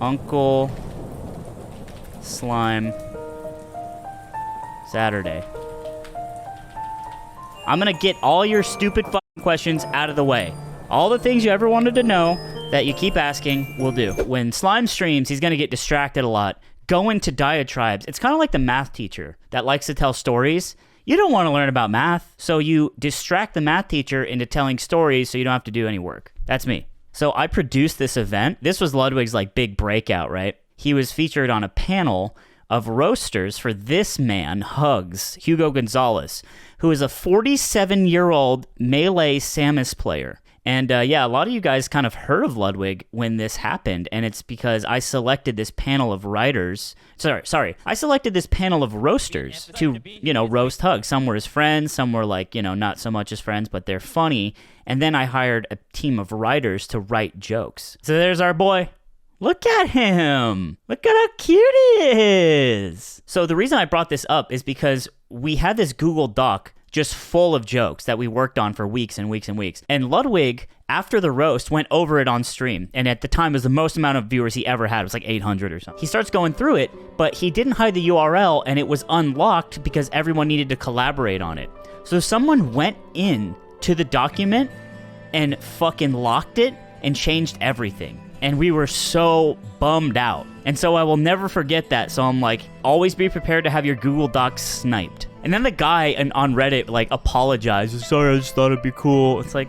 Uncle Slime Saturday. I'm gonna get all your stupid fucking questions out of the way. All the things you ever wanted to know that you keep asking, we'll do. When Slime streams, he's gonna get distracted a lot. Go into diatribes. It's kind of like the math teacher that likes to tell stories. You don't want to learn about math, so you distract the math teacher into telling stories so you don't have to do any work. That's me. So I produced this event. This was Ludwig's like big breakout, right? He was featured on a panel of roasters for this man, Hugs, Hugo Gonzalez, who is a 47-year-old Melee Samus player. And yeah, a lot of you guys kind of heard of Ludwig when this happened, and it's because I selected this panel of writers. Sorry. I selected this panel of roasters to, roast Hugs. Some were his friends, some were like, not so much his friends, but they're funny. And then I hired a team of writers to write jokes. So there's our boy. Look at him. Look at how cute he is. So the reason I brought this up is because we had this Google Doc just full of jokes that we worked on for weeks and weeks and weeks. And Ludwig, after the roast, went over it on stream. And at the time, it was the most amount of viewers he ever had. It was like 800 or something. He starts going through it, but he didn't hide the URL, and it was unlocked because everyone needed to collaborate on it. So someone went in to the document and fucking locked it and changed everything. And we were so bummed out. And so I will never forget that. So I'm like, always be prepared to have your Google Docs sniped. And then the guy on Reddit like apologized. Sorry, I just thought it'd be cool. It's like,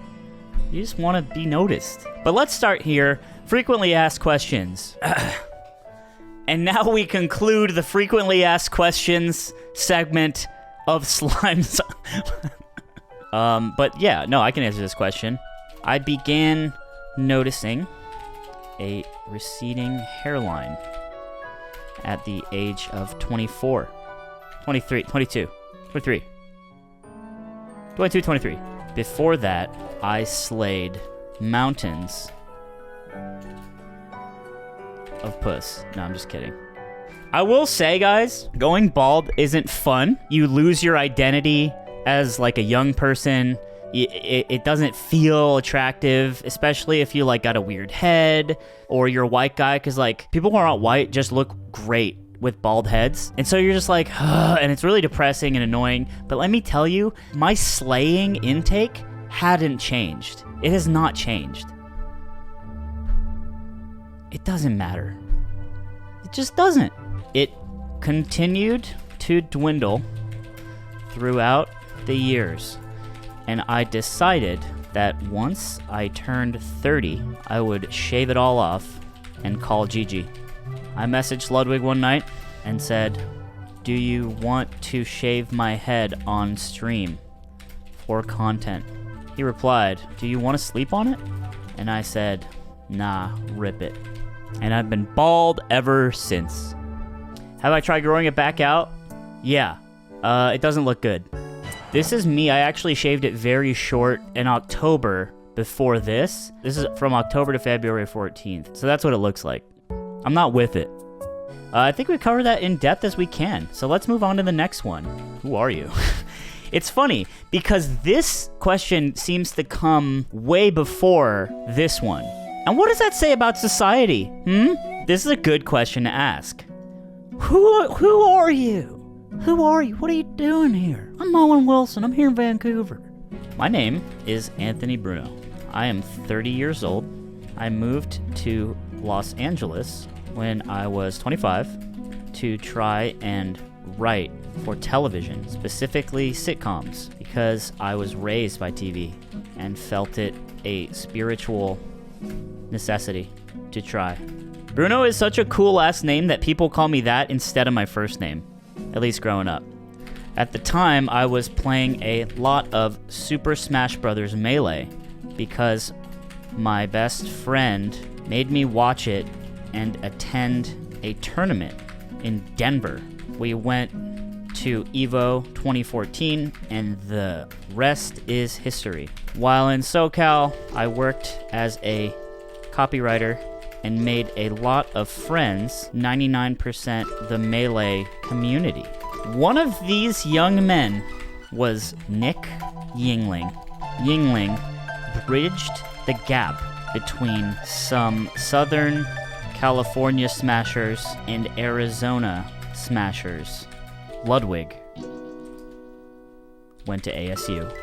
you just want to be noticed. But let's start here. Frequently asked questions. And now we conclude the frequently asked questions segment of Slimes. But yeah, no, I can answer this question. I began noticing a receding hairline at the age of 23. Before that, I slayed mountains of puss. No, I'm just kidding. I will say, guys, going bald isn't fun. You lose your identity as like a young person. It doesn't feel attractive, especially if you like got a weird head or you're a white guy, because like people who aren't white just look great with bald heads. And so you're just like, and it's really depressing and annoying. But let me tell you, my slaying intake hadn't changed. It has not changed. It doesn't matter. It just doesn't. It continued to dwindle throughout the years. And I decided that once I turned 30, I would shave it all off and call Gigi. I messaged Ludwig one night and said, "Do you want to shave my head on stream for content?" He replied, "Do you want to sleep on it?" And I said, "Nah, rip it." And I've been bald ever since. Have I tried growing it back out? Yeah. It doesn't look good. This is me. I actually shaved it very short in October before this. This is from October to February 14th. So that's what it looks like. I'm not with it. I think we covered that in depth as we can. So let's move on to the next one. Who are you? It's funny because this question seems to come way before this one. And what does that say about society? This is a good question to ask. Who are you? Who are you? What are you doing here? I'm Owen Wilson. I'm here in Vancouver. My name is Anthony Bruno. I am 30 years old. I moved to Los Angeles when I was 25 to try and write for television, specifically sitcoms, because I was raised by TV and felt it a spiritual necessity to try. Bruno is such a cool last name that people call me that instead of my first name. At least growing up. At the time, I was playing a lot of Super Smash Bros. Melee because my best friend made me watch it and attend a tournament in Denver. We went to EVO 2014, and the rest is history. While in SoCal, I worked as a copywriter and made a lot of friends, 99% the Melee community. One of these young men was Nick Yingling. Yingling bridged the gap between some southern California Smashers, and Arizona Smashers. Ludwig went to ASU.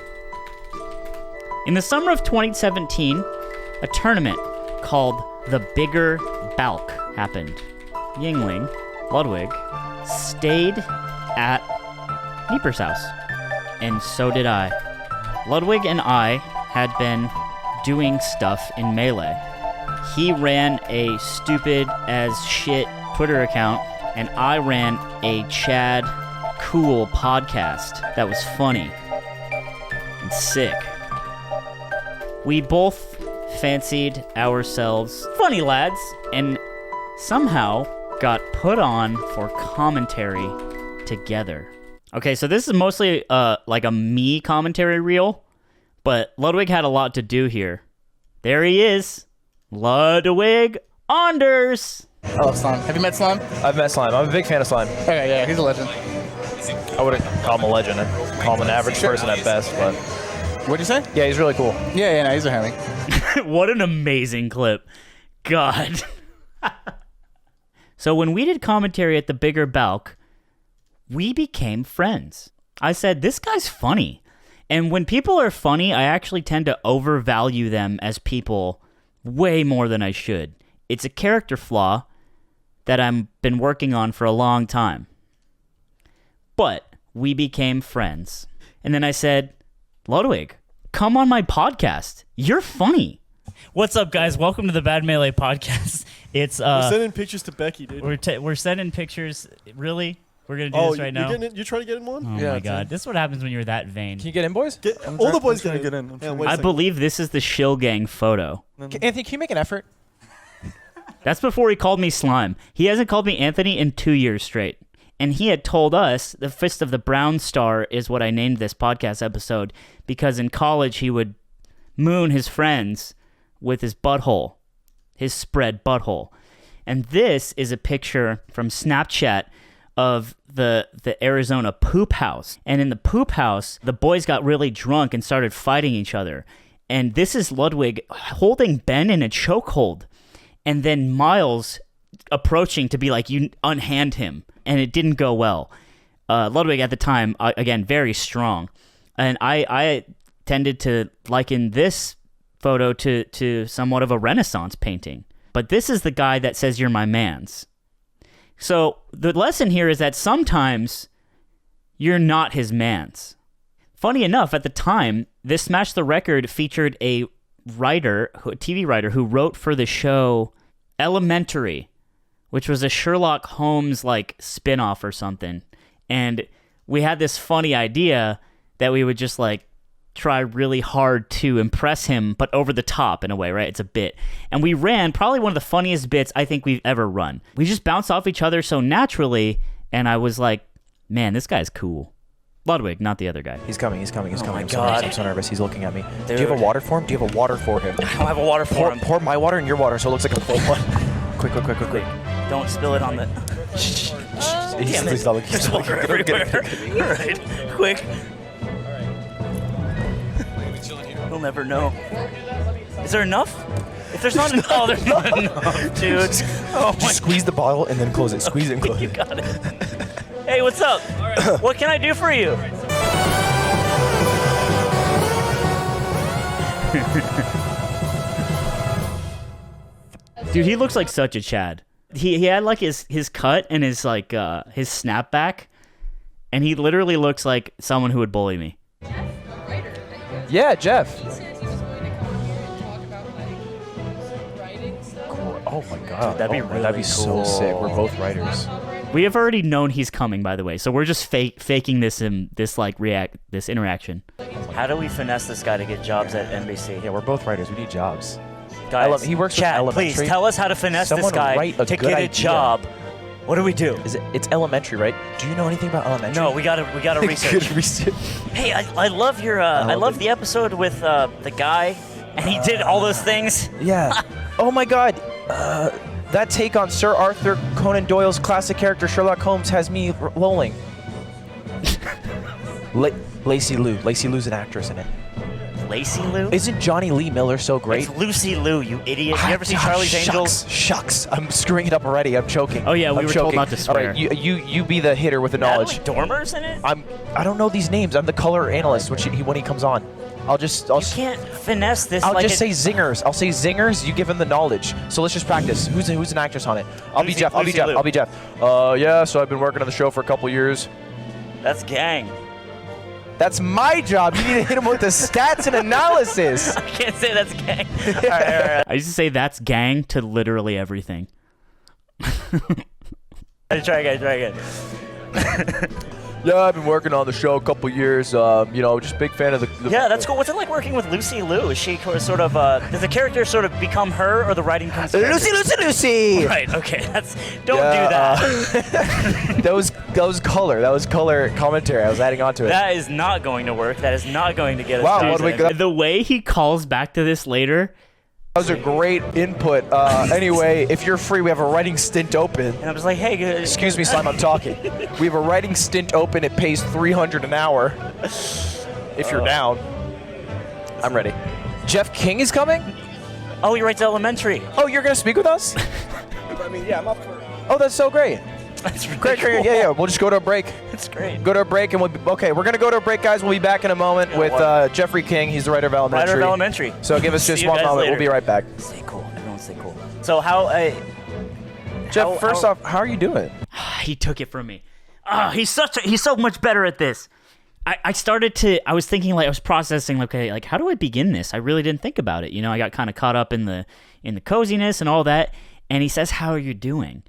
In the summer of 2017, a tournament called the Bigger Balk happened. Yingling, Ludwig, stayed at Nieper's house, and so did I. Ludwig and I had been doing stuff in Melee. He ran a stupid as shit Twitter account, and I ran a Chad Cool podcast that was funny and sick. We both fancied ourselves funny lads, and somehow got put on for commentary together. Okay, so this is mostly like a me commentary reel, but Ludwig had a lot to do here. There he is, Ludwig Anders. I love Slime. Have you met Slime? I've met Slime. I'm a big fan of Slime. Okay, yeah, he's a legend. I wouldn't call him a legend. I'd call him an average person at best, but... What'd you say? Yeah, he's really cool. Yeah, no, he's a hammy. What an amazing clip. God. So when we did commentary at the Bigger Balk, we became friends. I said, this guy's funny. And when people are funny, I actually tend to overvalue them as people way more than I should. It's a character flaw that I've been working on for a long time. But we became friends. And then I said, Ludwig, come on my podcast. You're funny. What's up, guys? Welcome to the Bad Melee podcast. It's we're sending pictures to Becky, dude. We're sending pictures. Really? We're gonna do this right now. You trying to get in one? Oh my god, this is what happens when you're that vain. Can you get in, boys? All the boys gonna get in. I believe this is the Shill Gang photo. Anthony, can you make an effort? That's before he called me Slime. He hasn't called me Anthony in 2 years straight. And he had told us the Fist of the Brown Star is what I named this podcast episode because in college he would moon his friends with his butthole, his spread butthole. And this is a picture from Snapchat of the Arizona poop house. And in the poop house, the boys got really drunk and started fighting each other. And this is Ludwig holding Ben in a chokehold. And then Miles approaching to be like, you unhand him. And it didn't go well. Ludwig at the time, again, very strong. And I tended to liken this photo to somewhat of a Renaissance painting. But this is the guy that says you're my mans. So the lesson here is that sometimes you're not his mans. Funny enough, at the time, this Smash the Record featured a TV writer who wrote for the show Elementary, which was a Sherlock Holmes like spin-off or something. And we had this funny idea that we would just like try really hard to impress him, but over the top in a way, right? It's a bit. And we ran probably one of the funniest bits I think we've ever run. We just bounced off each other so naturally, and I was like, man, this guy's cool. Ludwig, not the other guy. He's coming. My I'm God. so nervous. He's looking at me. Dude. Do you have a water for him? Do you have a water for him? I don't have a water for him. Pour my water in your water so it looks like a full one. Quick. Don't spill it on the... He's not looking. There's water everywhere. All right, quick. He'll never know. Is there enough? If there's not enough, oh, there's not enough, dude. Oh my! Squeeze the bottle and then close it. Squeeze it and close You it. got it. Hey, what's up? What can I do for you? Dude, he looks like such a Chad. He had like his cut and his like his snapback, and he literally looks like someone who would bully me. Yeah, Jeff. Oh my God, that'd be really that'd be cool. so sick. We're both writers. We have already known he's coming, by the way, so we're just faking this interaction. How do we finesse this guy to get jobs at NBC? Yeah, we're both writers. We need jobs. Guys, he works with Chad, Elementary. please tell us how to finesse Someone this guy write a to good get a idea. job. What do we do? It's Elementary, right? Do you know anything about Elementary? No, we gotta research. Hey, I love your I love the episode with the guy, and he did all those things. Yeah. Oh my God. That take on Sir Arthur Conan Doyle's classic character Sherlock Holmes has me lolling. Lacey Lou. Lacey Lou's an actress in it. Lacey Lou? Isn't Johnny Lee Miller so great? It's Lucy Lou, you idiot. You ever see Charlie's Angels? Shucks. I'm screwing it up already. I'm choking. Oh, yeah, we I'm were told choking. not to swear. All right, you be the hitter with the knowledge. Natalie Dormer's in it? I don't know these names. I'm the color analyst when he comes on. You can't finesse this. I'll like just say zingers. I'll say zingers. You give him the knowledge. So let's just practice. Who's an actress on it? I'll be Jeff. Lucy Liu. I'll be Jeff. Yeah. So I've been working on the show for a couple years. That's gang. That's my job. You need to hit him with the stats and analysis. I can't say that's gang. All right. I used to say that's gang to literally everything. Try again. Yeah, I've been working on the show a couple years. Just big fan of the. Yeah, that's cool. What's it like working with Lucy Liu? Is she sort of does the character sort of become her, or the writing comes? Lucy. Right. Okay. Don't do that. That was color. That was color commentary. I was adding on to it. That is not going to work. That is not going to get us. Wow, down Ludwig, today. The way he calls back to this later. Those are great input. Anyway, if you're free, we have a writing stint open. And I was like, hey. Excuse me, Slime, I'm talking. We have a writing stint open. It pays $300 an hour. If you're down, I'm ready. Jeff King is coming? Oh, he writes Elementary. Oh, you're going to speak with us? I mean, yeah, I'm up for it. Oh, that's so great. That's really Great. cool. Yeah. We'll just go to a break. That's great. Go to a break, and we're going to go to a break, guys. We'll be back in a moment with Jeffrey King. He's the writer of Elementary. Writer of Elementary. So give us See just you one guys moment. later. We'll be right back. Stay cool. Everyone stay cool. So how? Jeff, first off, how are you doing? He took it from me. He's so much better at this. I was thinking, like, I was processing, okay, like, how do I begin this? I really didn't think about it. I got kind of caught up in the coziness and all that. And he says, how are you doing?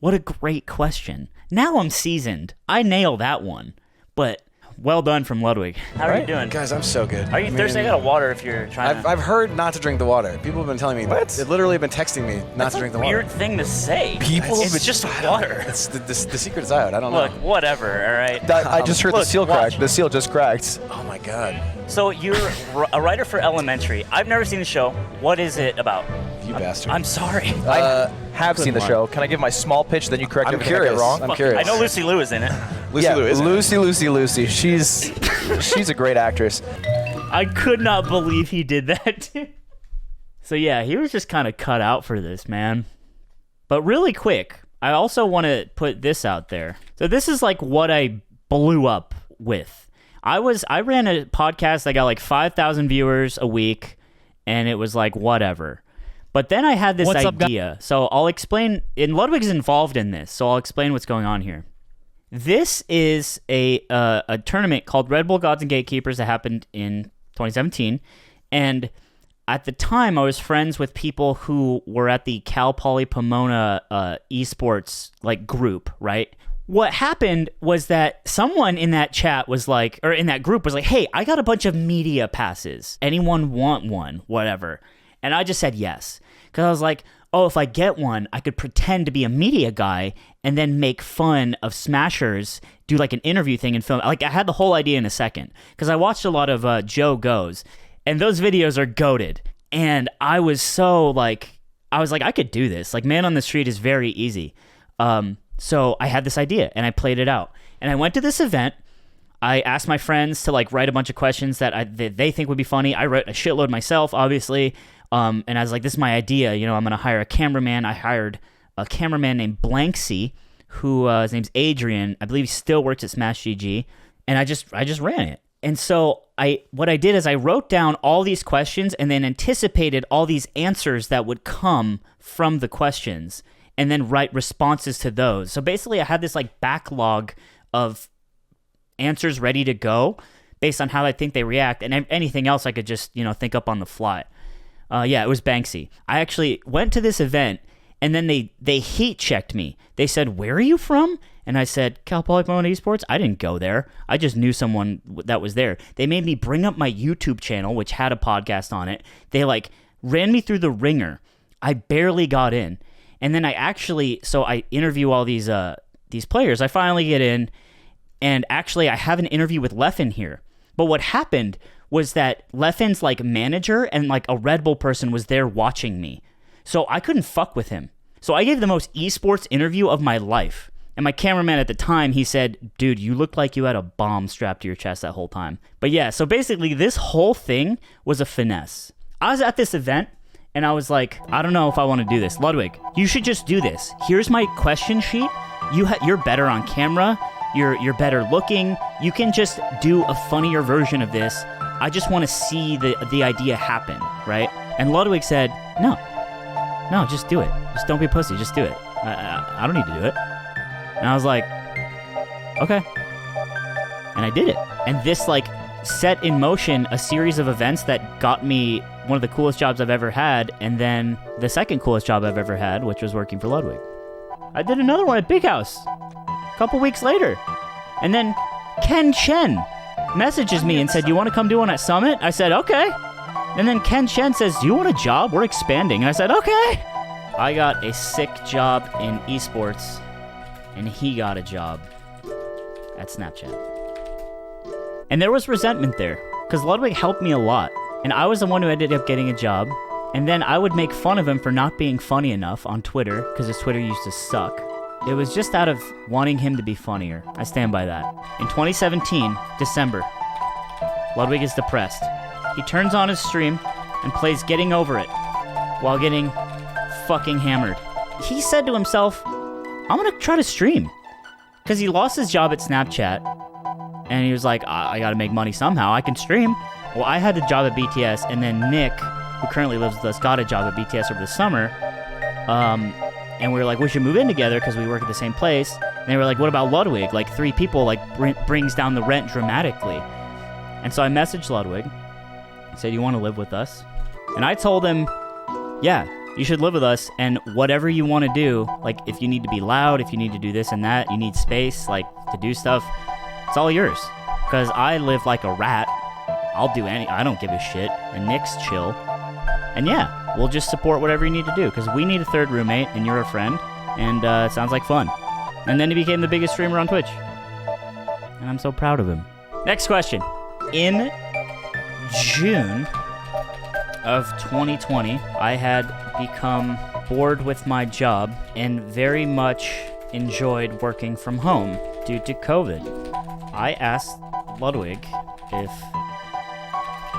What a great question. Now I'm seasoned. I nail that one. But well done from Ludwig. How are you doing? Guys, I'm so good. Are you thirsty? I got a water if you're trying to. I've heard not to drink the water. People have been telling me. What? They've literally been texting me not That's to drink a the water. weird thing to say. People have It's been- just water. It's the secret's out. I don't know. Look, whatever. All right. I just heard the Look, seal watch. cracked. The seal just cracked. Oh my god. So you're a writer for Elementary. I've never seen the show. What is it about? You bastard. I'm sorry. I have seen the line. show. Can I give my small pitch, then you correct I'm everything I curious. get wrong? I'm curious. I know Lucy Liu is in it. Lucy Liu is. Lucy. She's a great actress. I could not believe he did that. So yeah, he was just kind of cut out for this, man. But really quick, I also want to put this out there. So this is like what I blew up with. I ran a podcast that got like 5,000 viewers a week, and it was like whatever. But then I had this idea. So I'll explain, and Ludwig's involved in this, so I'll explain what's going on here. This is a tournament called Red Bull Gods and Gatekeepers that happened in 2017, and at the time I was friends with people who were at the Cal Poly Pomona esports like group, right? What happened was that someone in that chat was like, or in that group was like, hey, I got a bunch of media passes. Anyone want one? Whatever. And I just said yes. Because I was like, oh, if I get one, I could pretend to be a media guy and then make fun of Smashers, do like an interview thing and film. Like, I had the whole idea in a second. Because I watched a lot of Joe Goes, and those videos are goated. And I was so like, I could do this. Like, man on the street is very easy. So I had this idea, and I played it out. And I went to this event. I asked my friends to like write a bunch of questions that they think would be funny. I wrote a shitload myself, obviously. And I was like, this is my idea. I'm going to hire a cameraman. I hired a cameraman named Blanksy, who his name's Adrian. I believe he still works at Smash GG. And I just ran it. And so what I did is I wrote down all these questions and then anticipated all these answers that would come from the questions, and then write responses to those. So basically I had this like backlog of answers ready to go based on how I think they react, and anything else I could just, think up on the fly. It was Banksy. I actually went to this event, and then they heat checked me. They said, where are you from? And I said, Cal Poly Pomona Esports. I didn't go there. I just knew someone that was there. They made me bring up my YouTube channel, which had a podcast on it. They like ran me through the ringer. I barely got in. And then I interview all these players. I finally get in, and actually I have an interview with Leffen here. But what happened was that Leffen's like manager and like a Red Bull person was there watching me. So I couldn't fuck with him. So I gave the most esports interview of my life. And my cameraman at the time, he said, dude, you looked like you had a bomb strapped to your chest that whole time. But yeah, so basically this whole thing was a finesse. I was at this event, and I was like, I don't know if I want to do this. Ludwig, you should just do this. Here's my question sheet. You're better on camera. You're better looking. You can just do a funnier version of this. I just want to see the idea happen, right? And Ludwig said, no, just do it. Just don't be a pussy. Just do it. I don't need to do it. And I was like, okay. And I did it. And this like set in motion a series of events that got me one of the coolest jobs I've ever had, and then the second coolest job I've ever had, which was working for Ludwig. I did another one at Big House a couple weeks later. And then Ken Chen messages me and said, you want to come do one at Summit? I said, okay. And then Ken Chen says, do you want a job? We're expanding. And I said, okay. I got a sick job in esports, and he got a job at Snapchat. And there was resentment there, because Ludwig helped me a lot, and I was the one who ended up getting a job, and then I would make fun of him for not being funny enough on Twitter, because his Twitter used to suck. It was just out of wanting him to be funnier. I stand by that. In 2017, December, Ludwig is depressed. He turns on his stream and plays Getting Over It while getting fucking hammered. He said to himself, I'm gonna try to stream. Because he lost his job at Snapchat, and he was like, I gotta make money somehow, I can stream. Well, I had a job at BTS, and then Nick, who currently lives with us, got a job at BTS over the summer. And we were like, we should move in together because we work at the same place. And they were like, what about Ludwig? Like 3 people like brings down the rent dramatically. And so I messaged Ludwig, said, you want to live with us? And I told him, yeah, you should live with us, and whatever you want to do, like if you need to be loud, if you need to do this and that, you need space, like to do stuff, it's all yours. Because I live like a rat. I'll do I don't give a shit. And Nick's chill. And yeah, we'll just support whatever you need to do, because we need a third roommate, and you're a friend, and it sounds like fun. And then he became the biggest streamer on Twitch. And I'm so proud of him. Next question. In June of 2020, I had become bored with my job and very much enjoyed working from home due to COVID. I asked Ludwig if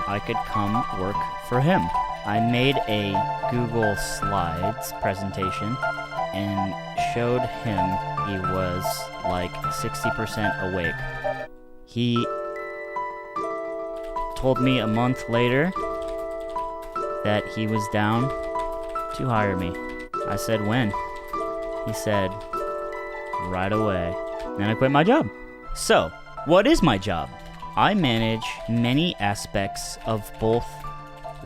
I could come work for him. I made a Google Slides presentation and showed him he was like 60% awake. He told me a month later that he was down to hire me. I said, when? He said, right away. Then I quit my job. So, what is my job? I manage many aspects of both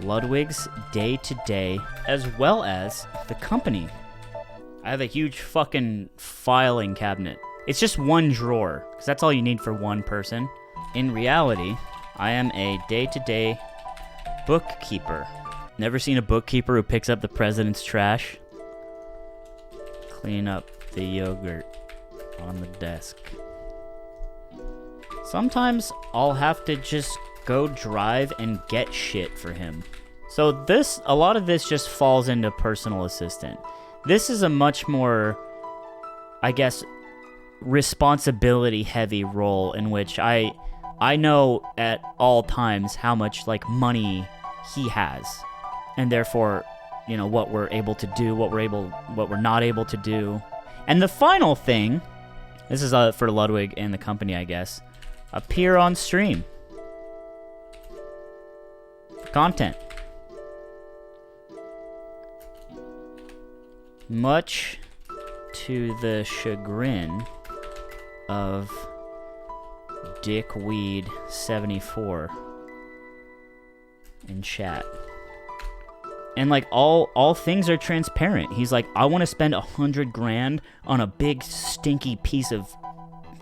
Ludwig's day-to-day as well as the company. I have a huge fucking filing cabinet. It's just one drawer, because that's all you need for one person. In reality, I am a day-to-day bookkeeper. Never seen a bookkeeper who picks up the president's trash? Clean up the yogurt on the desk. Sometimes I'll have to just go drive and get shit for him. So a lot of this just falls into personal assistant. This is a much more, I guess, responsibility heavy role in which I know at all times how much like money he has, and therefore, you know, what we're able to do, what we're not able to do. And the final thing, this is for Ludwig and the company, I guess, appear on stream. Content. Much to the chagrin of Dickweed74 in chat. And like all things are transparent. He's like, I want to spend $100,000 on a big stinky piece of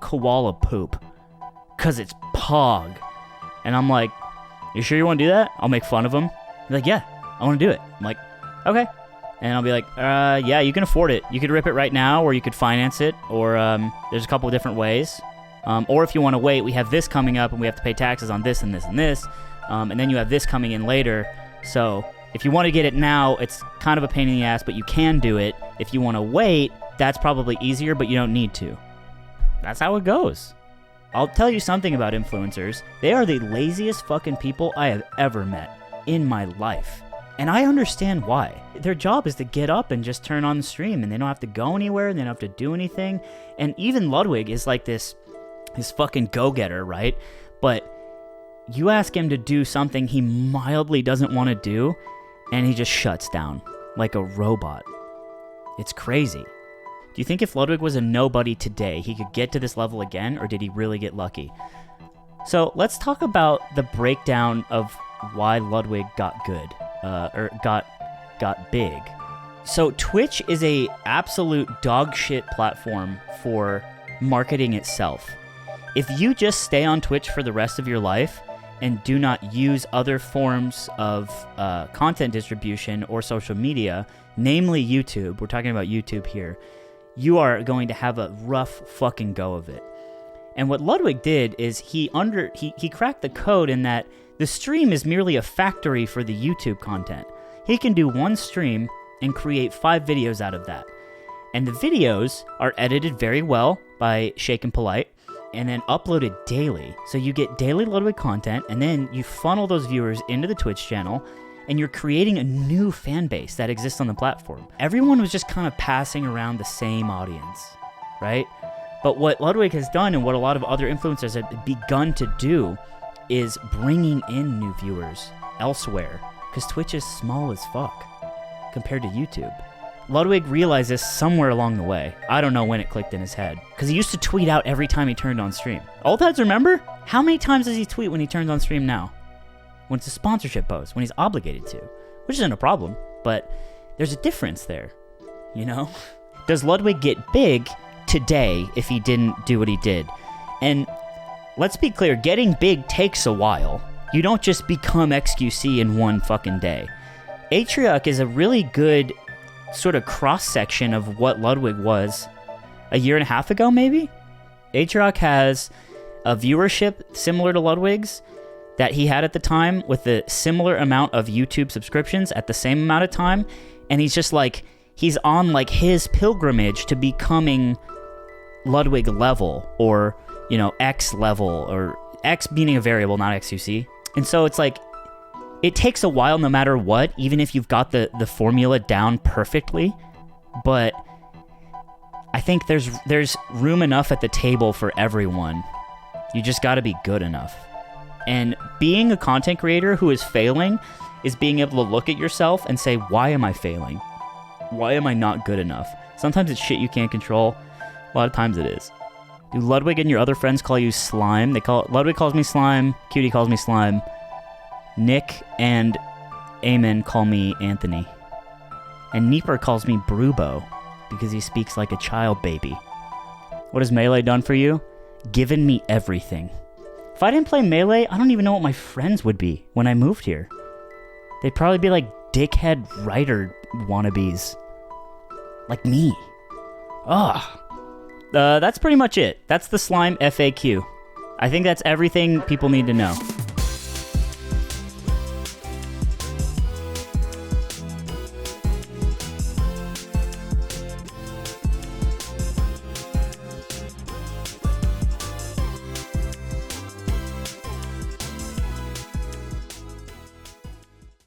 koala poop, 'cause it's Pog. And I'm like, you sure you want to do that? I'll make fun of him. He's like, yeah, I want to do it. I'm like, okay. And I'll be like, yeah, you can afford it. You could rip it right now, or you could finance it, or there's a couple of different ways. Or if you want to wait, we have this coming up, and we have to pay taxes on this and this and this. And then you have this coming in later. So if you want to get it now, it's kind of a pain in the ass, but you can do it. If you want to wait, that's probably easier, but you don't need to. That's how it goes. I'll tell you something about influencers. They are the laziest fucking people I have ever met in my life. And I understand why. Their job is to get up and just turn on the stream, and they don't have to go anywhere, and they don't have to do anything. And even Ludwig is like this fucking go-getter, right? But you ask him to do something he mildly doesn't want to do, and he just shuts down like a robot. It's crazy. Do you think if Ludwig was a nobody today, he could get to this level again, or did he really get lucky? So let's talk about the breakdown of why Ludwig got good, or got big. So Twitch is a absolute dog shit platform for marketing itself. If you just stay on Twitch for the rest of your life and do not use other forms of content distribution or social media, namely YouTube, we're talking about YouTube here, you are going to have a rough fucking go of it. And what Ludwig did is he cracked the code in that the stream is merely a factory for the YouTube content. He can do one stream and create 5 videos out of that. And the videos are edited very well by Shake and Polite and then uploaded daily. So you get daily Ludwig content, and then you funnel those viewers into the Twitch channel, and you're creating a new fan base that exists on the platform. Everyone was just kind of passing around the same audience, right? But what Ludwig has done, and what a lot of other influencers have begun to do, is bringing in new viewers elsewhere, because Twitch is small as fuck compared to YouTube. Ludwig realized this somewhere along the way. I don't know when it clicked in his head, because he used to tweet out every time he turned on stream. Old heads remember? How many times does he tweet when he turns on stream now? When it's a sponsorship post, when he's obligated to, which isn't a problem, but there's a difference there, you know? Does Ludwig get big today if he didn't do what he did? And let's be clear, getting big takes a while. You don't just become XQC in one fucking day. Atriarch is a really good sort of cross-section of what Ludwig was a year and a half ago, maybe? Atriarch has a viewership similar to Ludwig's that he had at the time, with a similar amount of YouTube subscriptions at the same amount of time, and he's just like, he's on like his pilgrimage to becoming Ludwig level, or, you know, X level, or X meaning a variable, not XQC. And so it's like, it takes a while no matter what, even if you've got the formula down perfectly, but I think there's room enough at the table for everyone. You just gotta be good enough. And being a content creator who is failing is being able to look at yourself and say, why am I failing? Why am I not good enough? Sometimes it's shit you can't control. A lot of times it is. Do Ludwig and your other friends call you Slime? Ludwig calls me Slime. Cutie calls me Slime. Nick and Eamon call me Anthony. And Neeper calls me Brubo because he speaks like a child baby. What has Melee done for you? Given me everything. If I didn't play Melee, I don't even know what my friends would be when I moved here. They'd probably be like dickhead writer wannabes. Like me. Ugh. That's pretty much it. That's the Slime FAQ. I think that's everything people need to know.